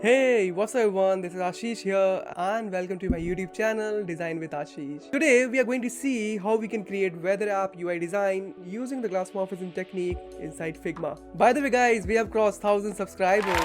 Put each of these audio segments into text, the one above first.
Hey, what's up everyone? This is Aashish here and welcome to my YouTube channel Design with Aashish. Today we are going to see how we can create weather app UI design using the Glassmorphism technique inside Figma. By the way guys, we have crossed 1000 subscribers.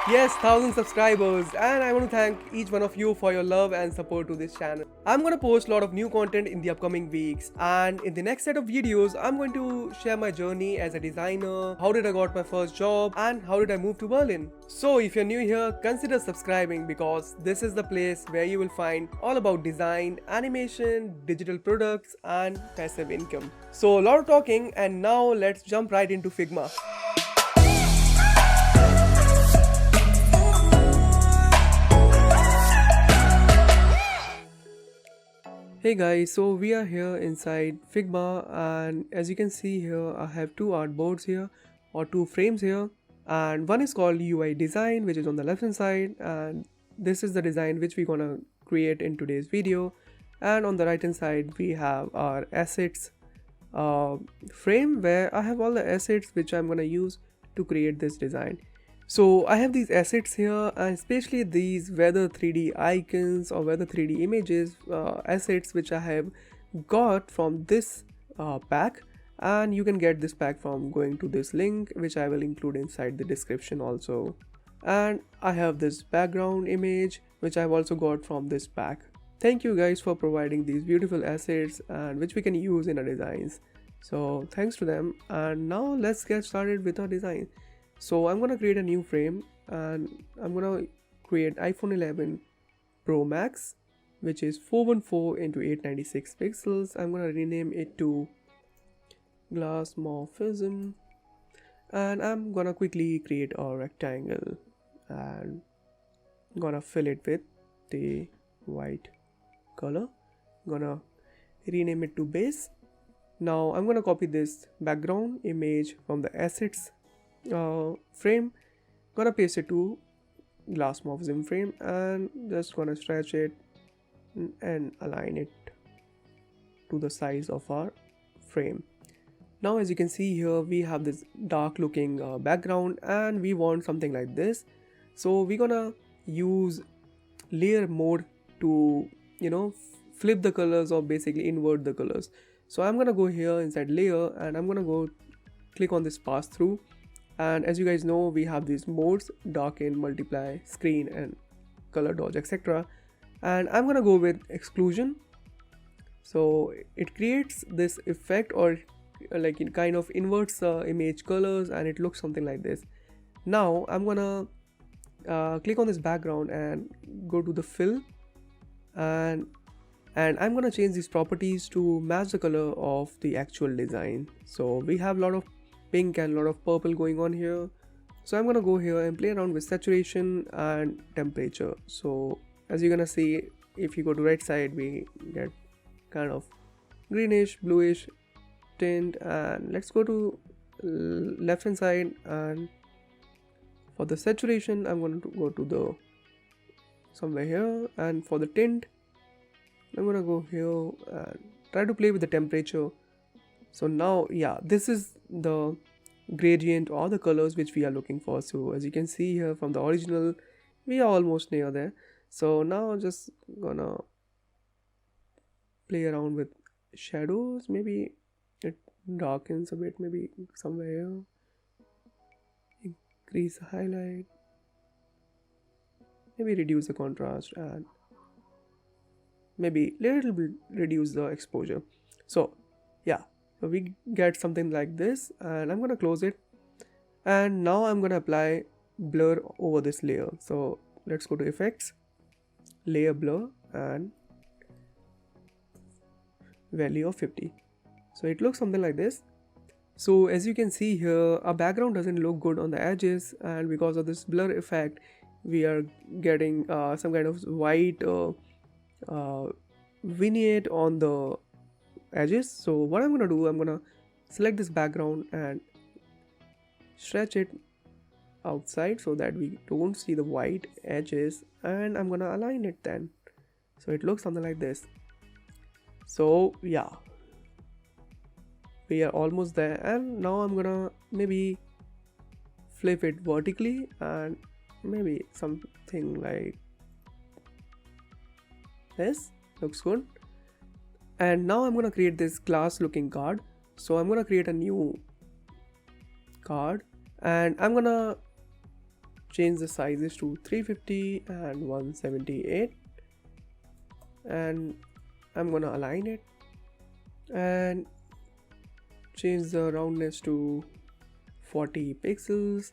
Yes, 1000 subscribers, and I want to thank each one of you for your love and support to this channel. I'm gonna post a lot of new content in the upcoming weeks, and in the next set of videos I'm going to share my journey as a designer, how did I got my first job, and how did I move to Berlin. So if you're new here, consider subscribing because this is the place where you will find all about design, animation, digital products, and passive income. So a lot of talking, and now let's jump right into Figma. Hey guys, so we are here inside Figma, and as you can see here I have two artboards here or two frames here, and one is called UI design, which is on the left hand side, and this is the design which we're gonna create in today's video. And on the right hand side we have our assets frame where I have all the assets which I'm gonna use to create this design. So I have these assets here, and especially these weather 3D icons or weather 3D images assets which I have got from this pack, and you can get this pack from going to this link which I will include inside the description also. And I have this background image which I've also got from this pack. Thank you guys for providing these beautiful assets and which we can use in our designs. So thanks to them, and now let's get started with our design. So I'm gonna create a new frame, and I'm gonna create iPhone 11 Pro Max, which is 414 into 896 pixels. I'm gonna rename it to Glassmorphism, and I'm gonna quickly create a rectangle and gonna fill it with the white color. Gonna rename it to base. Now I'm gonna copy this background image from the assets frame, gonna paste it to Glassmorphism frame, and just gonna stretch it and align it to the size of our frame. Now as you can see here we have this dark looking background, and we want something like this. So we're gonna use layer mode to flip the colors or basically invert the colors. So I'm gonna go here inside layer, and I'm gonna go click on this pass through. And as you guys know, we have these modes: darken, multiply, screen, and color dodge, etc. And I'm gonna go with exclusion. So it creates this effect, or like it kind of inverts the image colors, and it looks something like this. Now I'm gonna click on this background and go to the fill, and I'm gonna change these properties to match the color of the actual design. So we have a lot of pink and a lot of purple going on here, so I'm gonna go here and play around with saturation and temperature. So as you're gonna see, if you go to right side we get kind of greenish bluish tint, and let's go to left hand side, and for the saturation I'm going to go to the somewhere here, and for the tint I'm gonna go here and try to play with the temperature. So now this is the gradient or the colors which we are looking for. So as you can see here from the original we are almost near there. So now I'm just gonna play around with shadows. Maybe it darkens a bit, maybe somewhere here, increase the highlight, maybe reduce the contrast, and maybe little bit reduce the exposure. So we get something like this, and I'm gonna close it, and now I'm gonna apply blur over this layer. So let's go to effects, layer blur, and value of 50. So it looks something like this. So as you can see here, our background doesn't look good on the edges, and because of this blur effect we are getting some kind of white vignette on the edges. So what I'm gonna do, I'm gonna select this background and stretch it outside so that we don't see the white edges, and I'm gonna align it then, so it looks something like this. So we are almost there, and now I'm gonna maybe flip it vertically and maybe something like this looks good. And now I'm gonna create this glass looking card. So I'm gonna create a new card and I'm gonna change the sizes to 350 and 178, and I'm gonna align it and change the roundness to 40 pixels.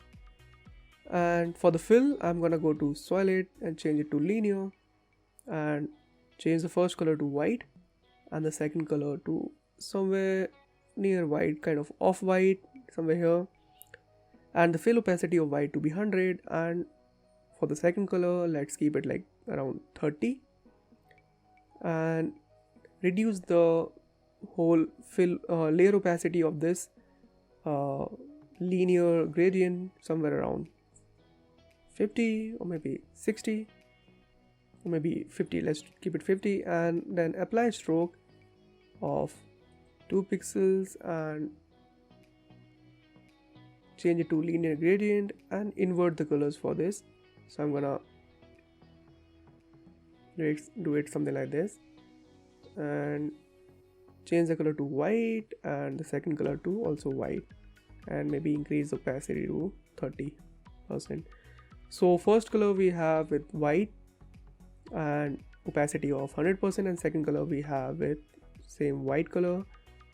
And for the fill, I'm gonna go to solid and change it to linear and change the first color to white and the second color to somewhere near white, kind of off-white, somewhere here, and the fill opacity of white to be 100, and for the second color let's keep it like around 30 and reduce the whole fill layer opacity of this linear gradient somewhere around 50 or maybe 60 or maybe 50. Let's keep it 50, and then apply stroke of 2 pixels and change it to linear gradient and invert the colors for this. So I'm gonna do it something like this and change the color to white and the second color to also white, and maybe increase the opacity to 30%. So first color we have with white and opacity of 100%, and second color we have with same white color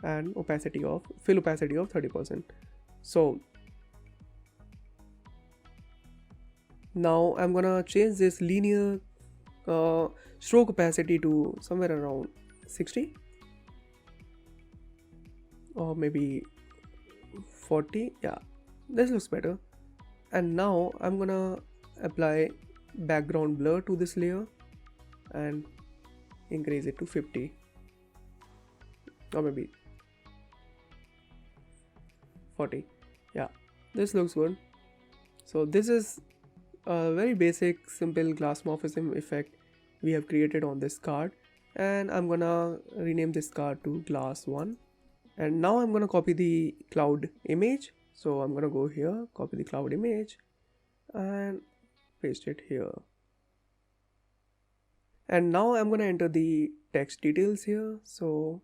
and opacity of fill opacity of 30%. So now I'm gonna change this linear stroke opacity to somewhere around 60 or maybe 40. Yeah, this looks better. And now I'm gonna apply background blur to this layer and increase it to 50 or maybe 40. Yeah, this looks good. So this is a very basic simple Glassmorphism effect we have created on this card, and I'm gonna rename this card to glass 1. And now I'm gonna copy the cloud image. So I'm gonna go here, copy the cloud image and paste it here. And now I'm gonna enter the text details here. So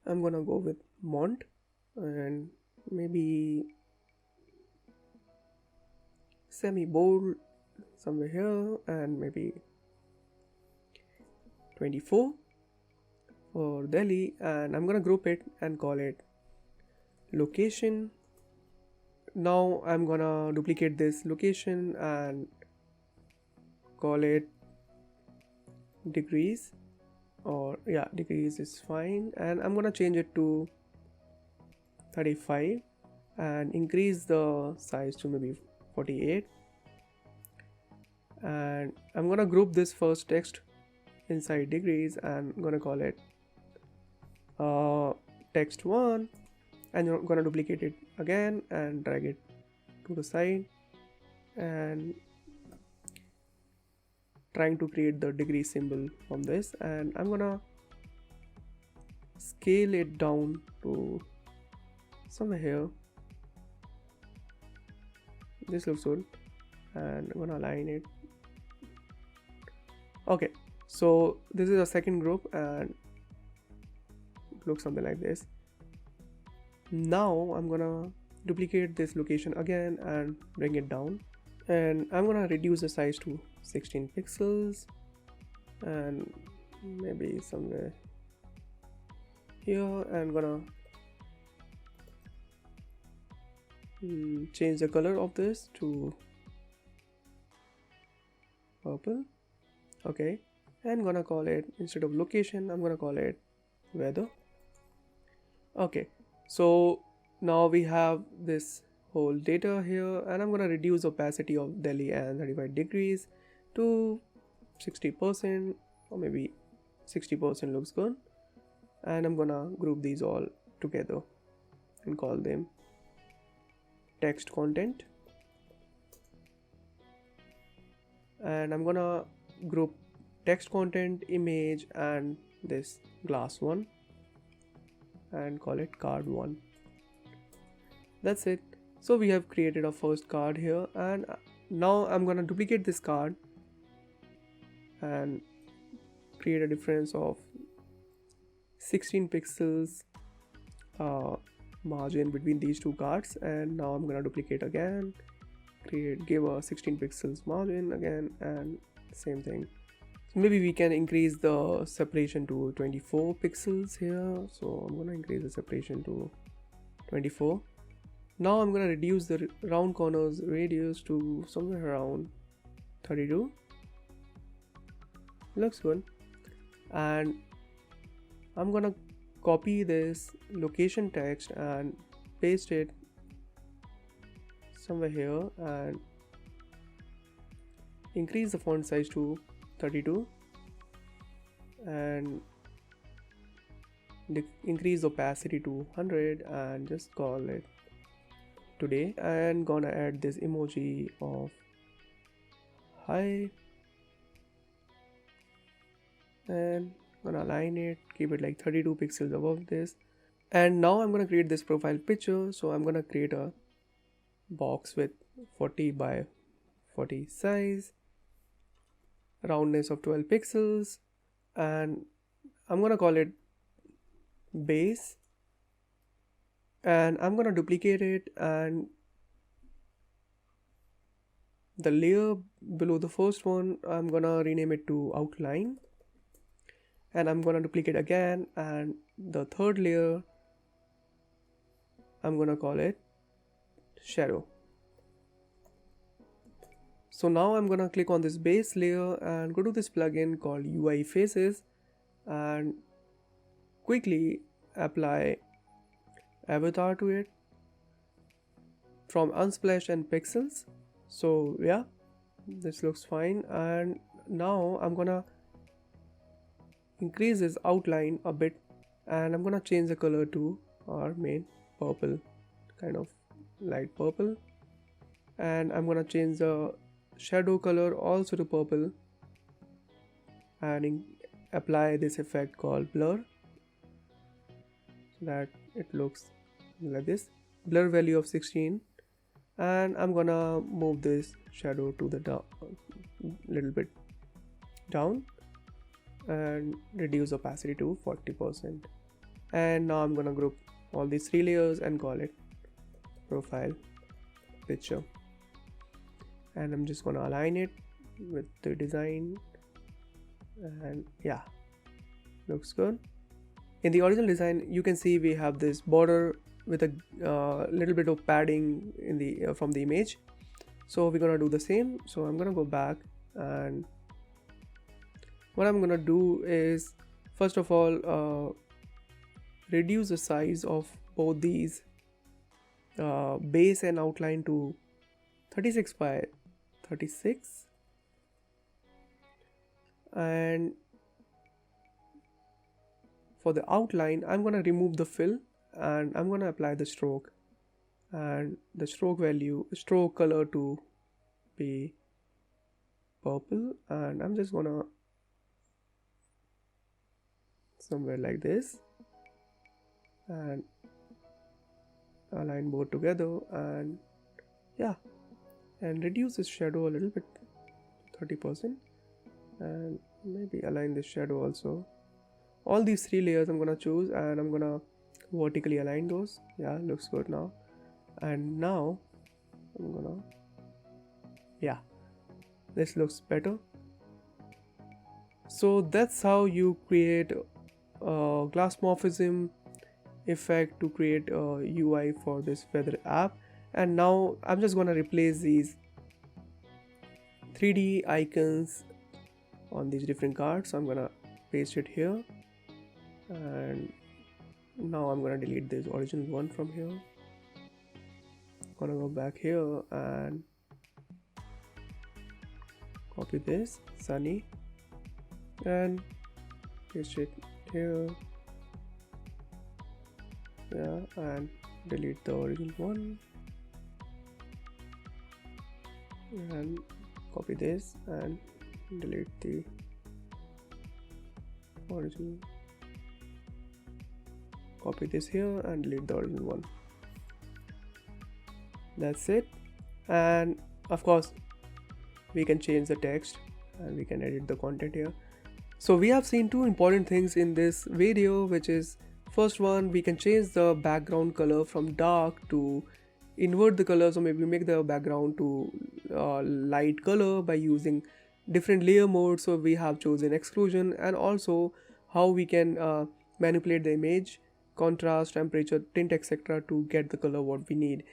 I'm gonna go with Mont and maybe semi-bold somewhere here, and maybe 24 for Delhi, and I'm gonna group it and call it location. Now I'm gonna duplicate this location and call it degrees, or yeah, degrees is fine, and I'm gonna change it to 35 and increase the size to maybe 48, and I'm gonna group this first text inside degrees and I'm gonna call it text 1, and you're gonna duplicate it again and drag it to the side and trying to create the degree symbol from this, and I'm gonna scale it down to somewhere here. This looks good, and I'm gonna align it. Okay, so this is a second group and it looks something like this. Now I'm gonna duplicate this location again and bring it down, and I'm gonna reduce the size to 16 pixels and maybe somewhere here, and gonna change the color of this to purple. Okay, and gonna call it, instead of location, I'm gonna call it weather. Okay, so now we have this whole data here, and I'm gonna reduce opacity of Delhi and 35 degrees to 60% or maybe 60% looks good, and I'm gonna group these all together and call them text content, and I'm gonna group text content, image and this glass one and call it card 1. That's it. So we have created our first card here, and now I'm gonna duplicate this card and create a difference of 16 pixels margin between these two cards. And now I'm gonna duplicate again, give a 16 pixels margin again, and same thing. So maybe we can increase the separation to 24 pixels here. So I'm gonna increase the separation to 24. Now I'm gonna reduce the round corners radius to somewhere around 32. Looks good. And I'm gonna copy this location text and paste it somewhere here and increase the font size to 32 and increase opacity to 100 and just call it today. And gonna add this emoji of hi and gonna align it, keep it like 32 pixels above this. And now I'm gonna create this profile picture. So I'm gonna create a box with 40 by 40 size, roundness of 12 pixels, and I'm gonna call it base, and I'm gonna duplicate it, and the layer below the first one I'm gonna rename it to outline, and I'm gonna duplicate again, and the third layer I'm gonna call it shadow. So now I'm gonna click on this base layer and go to this plugin called UI Faces and quickly apply avatar to it from Unsplash and Pixels. So yeah, this looks fine. And now I'm gonna increase this outline a bit, and I'm gonna change the color to our main purple, kind of light purple, and I'm gonna change the shadow color also to purple and apply this effect called blur so that it looks like this, blur value of 16. And I'm gonna move this shadow to the little bit down and reduce opacity to 40%. And now I'm gonna group all these 3 layers and call it profile picture, and I'm just gonna align it with the design, and yeah, looks good. In the original design you can see we have this border with a little bit of padding in the from the image, so we're gonna do the same. So I'm gonna go back, and what I'm gonna do is first of all reduce the size of both these base and outline to 36 by 36, and for the outline I'm gonna remove the fill and I'm gonna apply the stroke, and the stroke color to be purple, and I'm just gonna somewhere like this and align both together, and yeah, and reduce this shadow a little bit, 30%, and maybe align this shadow also. All these 3 layers I'm gonna choose and I'm gonna vertically align those. Yeah, looks good now. And now I'm gonna, yeah, this looks better. So that's how you create a Glassmorphism effect to create a UI for this weather app. And now I'm just gonna replace these 3D icons on these different cards. So I'm gonna paste it here, and now I'm gonna delete this original one from here. Gonna go back here and copy this sunny and paste it here. Yeah, and delete the original one and copy this and delete the original copy this here and delete the original one. That's it. And of course we can change the text and we can edit the content here. So we have seen two important things in this video, which is first one, we can change the background color from dark to invert the colors, or maybe make the background to light color by using different layer modes. So we have chosen exclusion, and also how we can manipulate the image, contrast, temperature, tint, etc. to get the color what we need.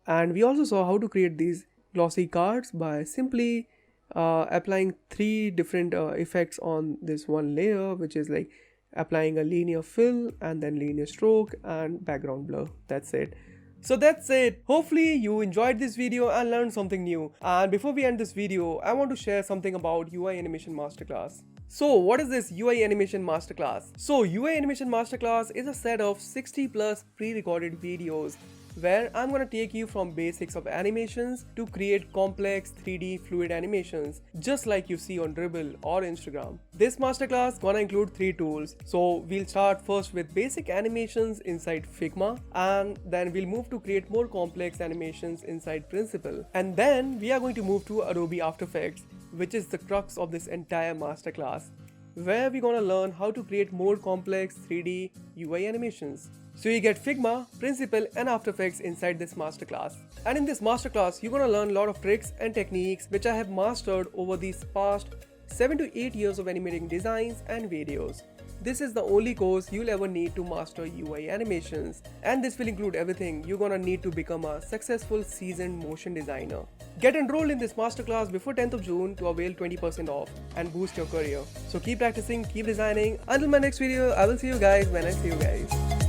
And we also saw how to create these glossy cards by simply applying three different effects on this one layer, which is like applying a linear fill and then linear stroke and background blur. That's it. So that's it. Hopefully you enjoyed this video and learned something new. And before we end this video, I want to share something about UI Animation Masterclass. So what is this UI Animation Masterclass? So UI Animation Masterclass is a set of 60 plus pre-recorded videos where I'm gonna take you from basics of animations to create complex 3D fluid animations just like you see on Dribbble or Instagram. This masterclass gonna include 3 tools. So we'll start first with basic animations inside Figma, and then we'll move to create more complex animations inside Principle. And then we are going to move to Adobe After Effects, which is the crux of this entire masterclass, where we're gonna learn how to create more complex 3D UI animations. So you get Figma, Principle and After Effects inside this masterclass. And in this masterclass, you're gonna learn a lot of tricks and techniques which I have mastered over these past 7 to 8 years of animating designs and videos. This is the only course you'll ever need to master UI animations, and this will include everything you're gonna need to become a successful seasoned motion designer. Get enrolled in this masterclass before 10th of June to avail 20% off and boost your career. So keep practicing, keep designing. Until my next video, I will see you guys when I see you guys.